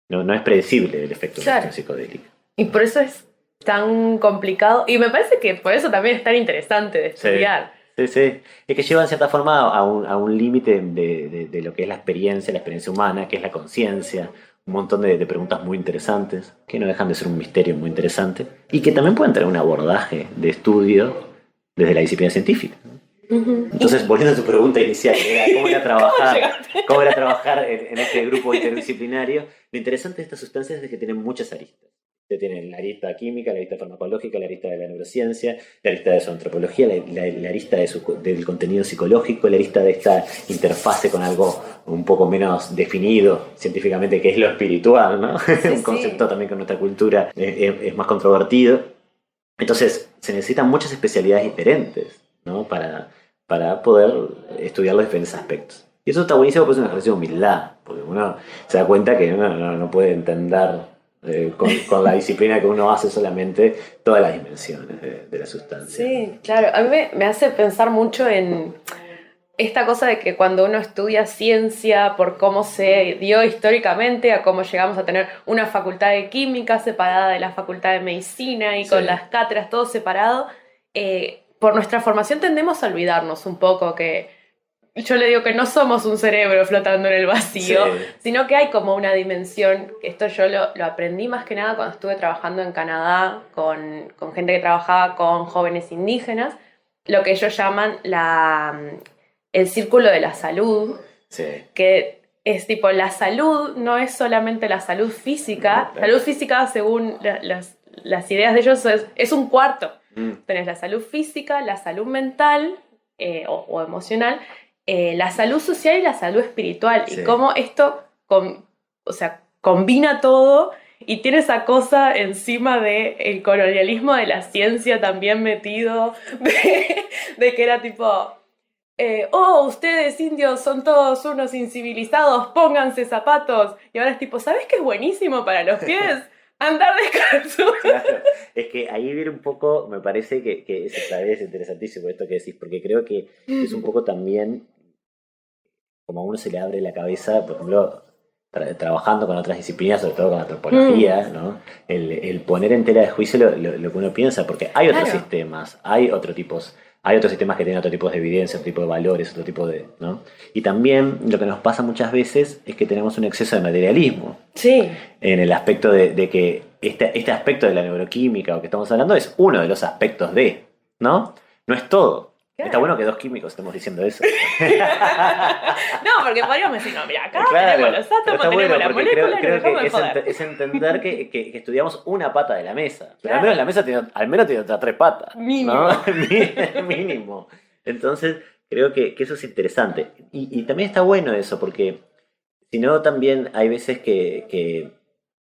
Speaker 2: no es predecible el efecto de la cuestión psicodélica.
Speaker 1: Y por eso es tan complicado, y me parece que por eso también es tan interesante de estudiar.
Speaker 2: Sí. Es que lleva en cierta forma a un límite de lo que es la experiencia humana, que es la conciencia, un montón de preguntas muy interesantes, que no dejan de ser un misterio muy interesante, y que también pueden tener un abordaje de estudio desde la disciplina científica. Entonces, volviendo a tu pregunta inicial, que era cómo era trabajar en este grupo interdisciplinario, lo interesante de estas sustancias es que tienen muchas aristas. Tienen la arista química, la arista farmacológica, la arista de la neurociencia, la arista de su antropología, la arista del contenido psicológico, la arista de esta interfase con algo un poco menos definido científicamente, que es lo espiritual, ¿no? Un concepto también que en nuestra cultura es más controvertido. Entonces, se necesitan muchas especialidades diferentes, ¿no? Para poder estudiar los diferentes aspectos. Y eso está buenísimo, porque es un ejercicio de humildad, porque uno se da cuenta que uno no puede entender con la disciplina que uno hace solamente todas las dimensiones de la sustancia.
Speaker 1: Sí, claro. A mí me hace pensar mucho en esta cosa de que cuando uno estudia ciencia, por cómo se dio históricamente a cómo llegamos a tener una facultad de química separada de la facultad de medicina y con las cátedras todo separado, por nuestra formación tendemos a olvidarnos un poco que yo le digo que no somos un cerebro flotando en el vacío, sino que hay como una dimensión. Esto yo lo aprendí más que nada cuando estuve trabajando en Canadá con gente que trabajaba con jóvenes indígenas, lo que ellos llaman el círculo de la salud, que es tipo, la salud no es solamente la salud física. Salud física, según las ideas de ellos, es un cuarto. Tenés la salud física, la salud mental o emocional, la salud social y la salud espiritual, y cómo esto combina todo y tiene esa cosa encima del colonialismo de la ciencia también metido, de que era tipo, ustedes indios son todos unos incivilizados, pónganse zapatos. Y ahora es tipo, ¿sabes qué es buenísimo para los pies? Andar descalzo.
Speaker 2: Claro, es que ahí viene un poco, me parece que esa vez es interesantísimo esto que decís, porque creo que es un poco también como a uno se le abre la cabeza, por ejemplo, trabajando con otras disciplinas, sobre todo con antropología, ¿no? El poner en tela de juicio lo que uno piensa, porque hay otros sistemas, hay otros sistemas que tienen otro tipo de evidencia, otro tipo de valores, otro tipo de, ¿no? Y también lo que nos pasa muchas veces es que tenemos un exceso de materialismo.
Speaker 1: Sí.
Speaker 2: En el aspecto de que este aspecto de la neuroquímica o que estamos hablando es uno de los aspectos de, ¿no? No es todo.
Speaker 1: Claro.
Speaker 2: Está bueno que dos químicos estemos diciendo eso.
Speaker 1: No, porque podríamos decir, no, mira, acá
Speaker 2: Claro,
Speaker 1: tenemos los átomos, tenemos la molécula,
Speaker 2: creo
Speaker 1: y
Speaker 2: que es entender que estudiamos una pata de la mesa. Pero
Speaker 1: Claro.
Speaker 2: al menos la mesa tiene otras 3 patas.
Speaker 1: Mínimo.
Speaker 2: ¿No? Mínimo. Entonces, creo que eso es interesante. Y también está bueno eso, porque si no, también hay veces que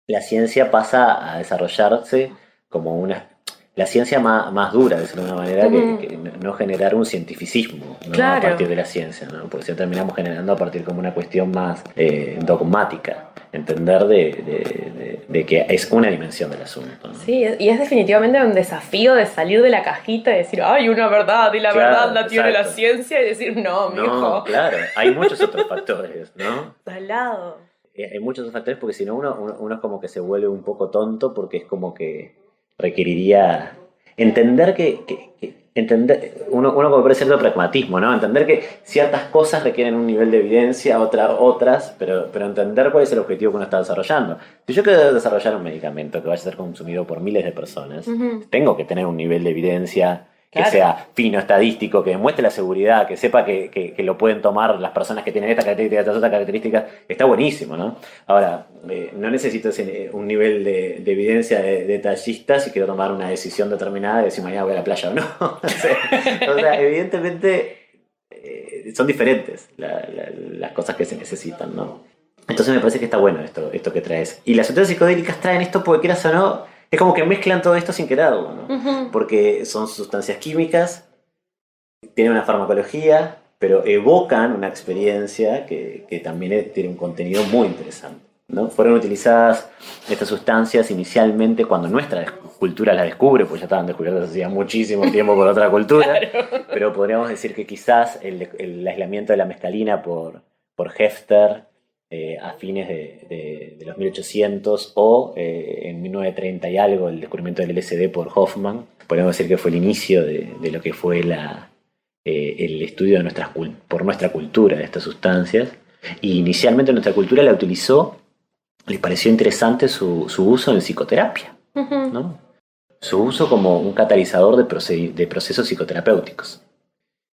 Speaker 2: la ciencia pasa a desarrollarse como la ciencia más dura, de alguna manera, que no generar un cientificismo, ¿no?
Speaker 1: Claro.
Speaker 2: A partir de la ciencia, ¿no? Porque si terminamos generando a partir como una cuestión más dogmática, entender de que es una dimensión del asunto, ¿no?
Speaker 1: Sí, y es definitivamente un desafío de salir de la cajita y decir, hay una verdad, y la verdad la tiene la ciencia, y decir, no, mijo.
Speaker 2: No, claro, hay muchos otros factores, ¿no?
Speaker 1: Salado.
Speaker 2: Hay muchos otros factores porque si no uno es como que se vuelve un poco tonto porque es como que requeriría entender entender uno como puede cierto pragmatismo, ¿no? Entender que ciertas cosas requieren un nivel de evidencia, otras, pero entender cuál es el objetivo que uno está desarrollando. Si yo quiero desarrollar un medicamento que vaya a ser consumido por miles de personas, tengo que tener un nivel de evidencia que sea fino, estadístico, que demuestre la seguridad, que sepa que lo pueden tomar las personas que tienen esta característica, estas otras características. Está buenísimo, ¿no? Ahora, no necesito un nivel de evidencia detallista si quiero tomar una decisión determinada de si mañana voy a la playa o no. O sea, evidentemente son diferentes las cosas que se necesitan, ¿no? Entonces me parece que está bueno esto que traes. Y las sustancias psicodélicas traen esto porque quieras o no, es como que mezclan todo esto sin quererlo, ¿no? Porque son sustancias químicas, tienen una farmacología, pero evocan una experiencia que también tiene un contenido muy interesante, ¿no? Fueron utilizadas estas sustancias inicialmente cuando nuestra cultura las descubre, pues ya estaban descubiertas hacía muchísimo tiempo por otra cultura, pero podríamos decir que quizás el aislamiento de la mescalina por Hefter a fines de los 1800 o en 1930 y algo el descubrimiento del LSD por Hoffman, podemos decir que fue el inicio de lo que fue el estudio por nuestra cultura de estas sustancias. Y inicialmente nuestra cultura la utilizó, le pareció interesante su uso en psicoterapia, ¿no? Su uso como un catalizador de procesos psicoterapéuticos.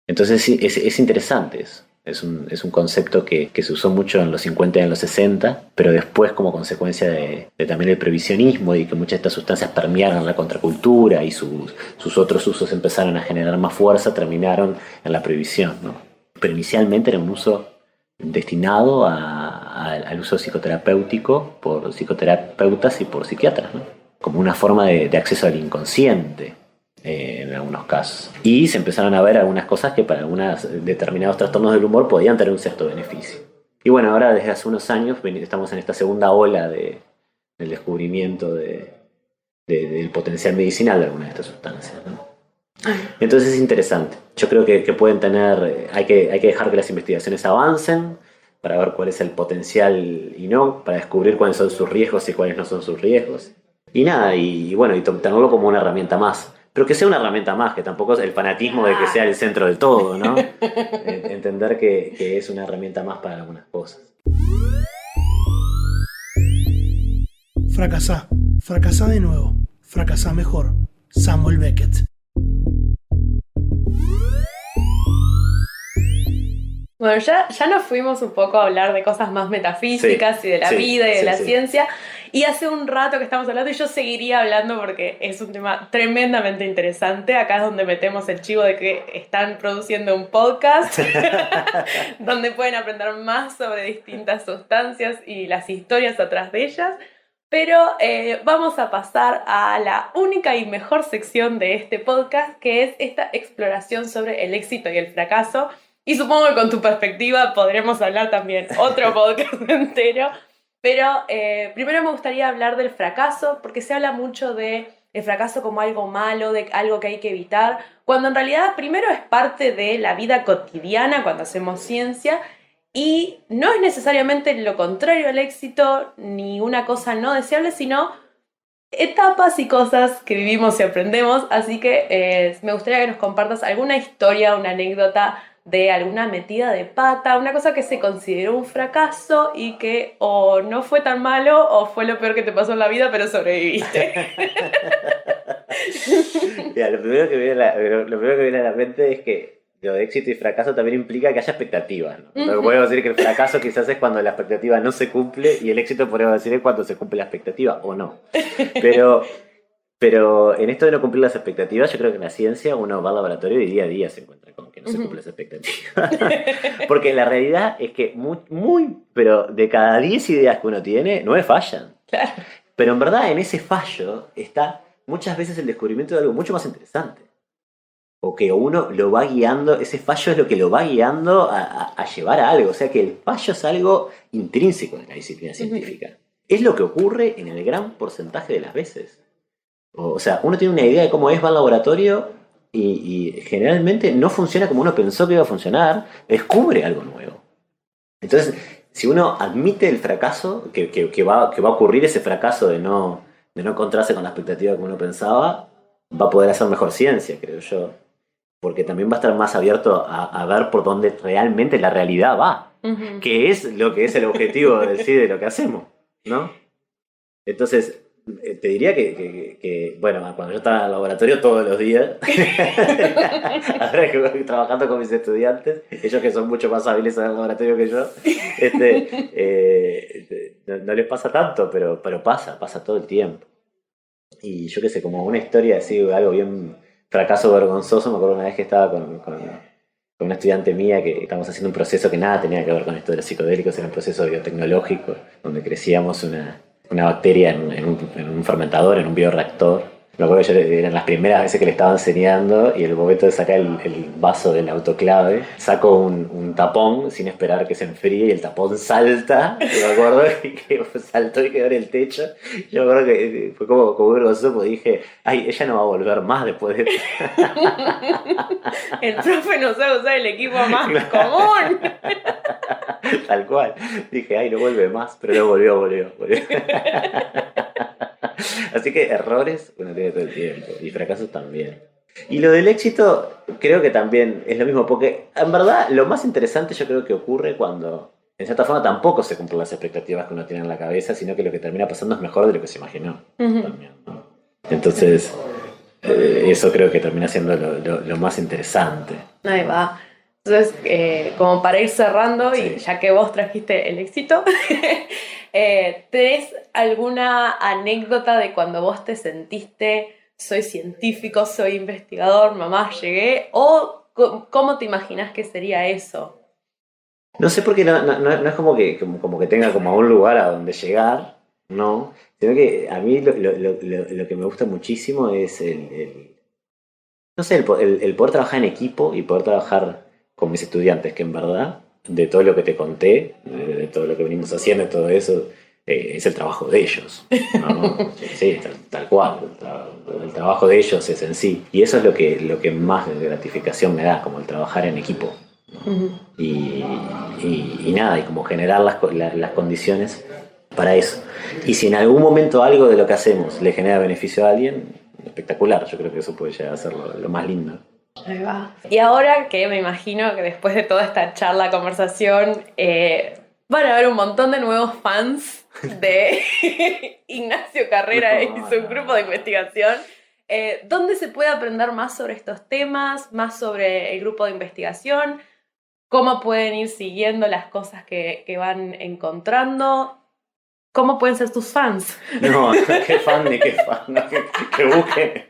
Speaker 2: Entonces es interesante eso. Es un concepto que se usó mucho en los 50 y en los 60, pero después como consecuencia de también el previsionismo y que muchas de estas sustancias permearon la contracultura y sus otros usos empezaron a generar más fuerza, terminaron en la prohibición, ¿no? Pero inicialmente era un uso destinado al uso psicoterapéutico por psicoterapeutas y por psiquiatras, ¿no? Como una forma de acceso al inconsciente. En algunos casos. Y se empezaron a ver algunas cosas que para algunos determinados trastornos del humor podían tener un cierto beneficio. Y bueno, ahora desde hace unos años estamos en esta segunda ola del descubrimiento del potencial medicinal de algunas de estas sustancias, ¿no? Entonces es interesante. Yo creo que pueden tener, hay que dejar que las investigaciones avancen para ver cuál es el potencial y no, para descubrir cuáles son sus riesgos y cuáles no son sus riesgos. Y nada, y bueno, y tenerlo como una herramienta más. Pero que sea una herramienta más, que tampoco es el fanatismo de que sea el centro de todo, ¿no? Entender que es una herramienta más para algunas cosas.
Speaker 3: Fracasá de nuevo, fracasá mejor. Samuel Beckett.
Speaker 1: Bueno, ya nos fuimos un poco a hablar de cosas más metafísicas y de la vida y de la ciencia. Y hace un rato que estamos hablando y yo seguiría hablando porque es un tema tremendamente interesante. Acá es donde metemos el chivo de que están produciendo un podcast donde pueden aprender más sobre distintas sustancias y las historias atrás de ellas. Pero vamos a pasar a la única y mejor sección de este podcast, que es esta exploración sobre el éxito y el fracaso. Y supongo que con tu perspectiva podremos hablar también otro podcast entero. Pero primero me gustaría hablar del fracaso, porque se habla mucho de el fracaso como algo malo, de algo que hay que evitar, cuando en realidad primero es parte de la vida cotidiana cuando hacemos ciencia, y no es necesariamente lo contrario al éxito, ni una cosa no deseable, sino etapas y cosas que vivimos y aprendemos. Así que me gustaría que nos compartas alguna historia, una anécdota de alguna metida de pata, una cosa que se consideró un fracaso y que o no fue tan malo o fue lo peor que te pasó en la vida, pero sobreviviste.
Speaker 2: Mira, lo primero que viene a la mente es que lo de éxito y fracaso también implica que haya expectativas, ¿no? Lo que podemos decir que el fracaso quizás es cuando la expectativa no se cumple y el éxito podemos decir es cuando se cumple la expectativa o no. Pero en esto de no cumplir las expectativas, yo creo que en la ciencia uno va al laboratorio y día a día se encuentra con que no se cumplen las expectativas. Porque la realidad es que pero de cada 10 ideas que uno tiene, 9 fallan.
Speaker 1: Claro.
Speaker 2: Pero en verdad en ese fallo está muchas veces el descubrimiento de algo mucho más interesante. O que uno lo va guiando, ese fallo es lo que lo va guiando a llevar a algo. O sea que el fallo es algo intrínseco en la disciplina científica. Es lo que ocurre en el gran porcentaje de las veces. O sea, uno tiene una idea de cómo va al laboratorio y generalmente no funciona como uno pensó que iba a funcionar, descubre algo nuevo. Entonces, si uno admite el fracaso, que va a ocurrir ese fracaso de no encontrarse con la expectativa que uno pensaba, va a poder hacer mejor ciencia, creo yo. Porque también va a estar más abierto a ver por dónde realmente la realidad va. Que es lo que es el objetivo de lo que hacemos, ¿no? Entonces, te diría que, bueno, cuando yo estaba en el laboratorio todos los días, ahora que voy trabajando con mis estudiantes, ellos que son mucho más hábiles en el laboratorio que yo, no les pasa tanto, pero pasa todo el tiempo. Y yo qué sé, como una historia así, algo bien fracaso vergonzoso, me acuerdo una vez que estaba con una estudiante mía que estábamos haciendo un proceso que nada tenía que ver con esto de los psicodélicos, era un proceso biotecnológico, donde crecíamos una bacteria en un fermentador, en un bioreactor. Me acuerdo que eran las primeras veces que le estaba enseñando y el momento de sacar el vaso del autoclave, saco un tapón sin esperar que se enfríe y el tapón salta. Y me acuerdo que saltó y quedó en el techo. Yo me acuerdo que fue como vergonzoso porque dije, ay, ella no va a volver más después de esto.
Speaker 1: El profe no sabe usar el equipo más común.
Speaker 2: Tal cual. Dije, ay, no vuelve más, pero no volvió. Así que errores uno tiene todo el tiempo y fracasos también. Y lo del éxito creo que también es lo mismo, porque en verdad lo más interesante yo creo que ocurre cuando en cierta forma tampoco se cumplen las expectativas que uno tiene en la cabeza, sino que lo que termina pasando es mejor de lo que se imaginó. También, ¿no? Entonces eso creo que termina siendo lo más interesante.
Speaker 1: Ahí va. Entonces, como para ir cerrando, sí. Y ya que vos trajiste el éxito, ¿tenés alguna anécdota de cuando vos te sentiste soy científico, soy investigador, mamá, llegué? ¿O cómo te imaginás que sería eso?
Speaker 2: No sé, porque no es como que tenga como a un lugar a donde llegar, no. Sino que a mí lo que me gusta muchísimo es el poder trabajar en equipo y poder trabajar con mis estudiantes, que en verdad, de todo lo que te conté, de todo lo que venimos haciendo y todo eso, es el trabajo de ellos, ¿no? Sí, tal cual, el trabajo de ellos es en sí. Y eso es lo que más gratificación me da, como el trabajar en equipo, ¿no? Y nada, y como generar las condiciones para eso. Y si en algún momento algo de lo que hacemos le genera beneficio a alguien, espectacular, yo creo que eso puede llegar a ser lo más lindo.
Speaker 1: Ahí va. Y ahora que me imagino que después de toda esta charla, conversación, van a haber un montón de nuevos fans de Ignacio Carrera y su grupo de investigación. ¿Dónde se puede aprender más sobre estos temas, más sobre el grupo de investigación? ¿Cómo pueden ir siguiendo las cosas que van encontrando? ¿Cómo pueden ser tus fans?
Speaker 2: No, qué fan ni qué fan. No, que busquen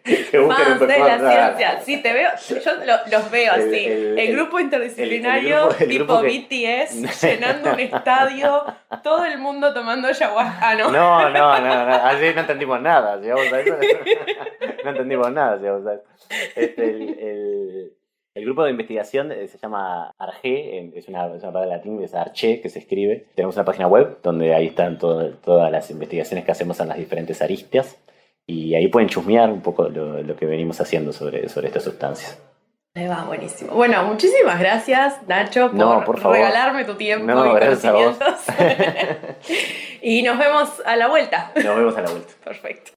Speaker 1: Fans
Speaker 2: un
Speaker 1: de
Speaker 2: poco
Speaker 1: la
Speaker 2: más.
Speaker 1: ciencia. Sí, te veo, yo los veo así. El grupo interdisciplinario
Speaker 2: el
Speaker 1: tipo
Speaker 2: grupo que-
Speaker 1: BTS llenando un estadio, todo el mundo tomando ayahuasca. Ah, no.
Speaker 2: No, así no entendimos nada. Llegamos a eso. No entendimos nada. Llegamos a eso. El grupo de investigación se llama ARGE, es una palabra latín, es ARCHE, que se escribe. Tenemos una página web donde ahí están todas las investigaciones que hacemos en las diferentes aristas. Y ahí pueden chusmear un poco lo que venimos haciendo sobre estas sustancias.
Speaker 1: Ahí va, buenísimo. Bueno, muchísimas gracias, Nacho,
Speaker 2: por favor.
Speaker 1: regalarme tu tiempo y
Speaker 2: gracias a vos.
Speaker 1: conocimientos. Y nos vemos a la vuelta.
Speaker 2: Nos vemos a la vuelta.
Speaker 1: Perfecto.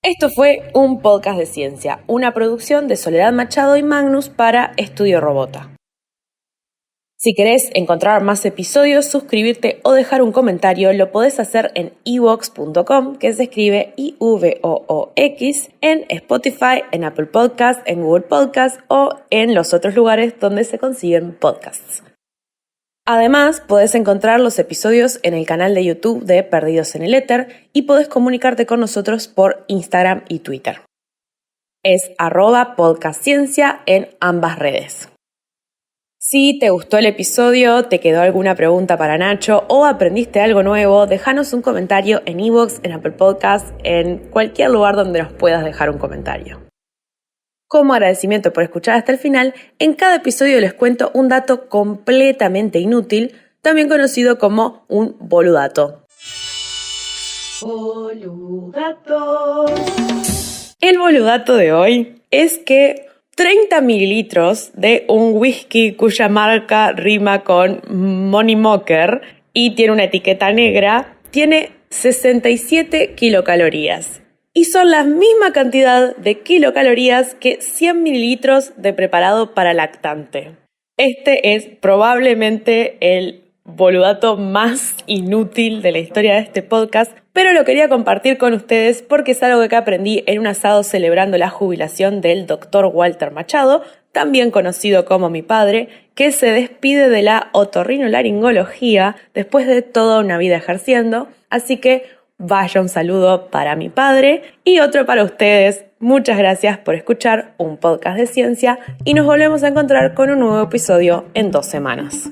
Speaker 1: Esto fue un podcast de ciencia, una producción de Soledad Machado y Magnus para Estudio Robota. Si querés encontrar más episodios, suscribirte o dejar un comentario, lo podés hacer en ivox.com, que se escribe IVOOX, en Spotify, en Apple Podcasts, en Google Podcasts o en los otros lugares donde se consiguen podcasts. Además, podés encontrar los episodios en el canal de YouTube de Perdidos en el Éter y podés comunicarte con nosotros por Instagram y Twitter. Es @podcastciencia en ambas redes. Si te gustó el episodio, te quedó alguna pregunta para Nacho o aprendiste algo nuevo, déjanos un comentario en iVoox, en Apple Podcasts, en cualquier lugar donde nos puedas dejar un comentario. Como agradecimiento por escuchar hasta el final, en cada episodio les cuento un dato completamente inútil, también conocido como un boludato. El boludato de hoy es que 30 mililitros de un whisky cuya marca rima con Money Mocker y tiene una etiqueta negra, tiene 67 kilocalorías. Y son la misma cantidad de kilocalorías que 100 mililitros de preparado para lactante. Este es probablemente el boludato más inútil de la historia de este podcast, pero lo quería compartir con ustedes porque es algo que aprendí en un asado celebrando la jubilación del Dr. Walter Machado, también conocido como mi padre, que se despide de la otorrinolaringología después de toda una vida ejerciendo, así que vaya un saludo para mi padre y otro para ustedes. Muchas gracias por escuchar un podcast de ciencia y nos volvemos a encontrar con un nuevo episodio en 2 semanas.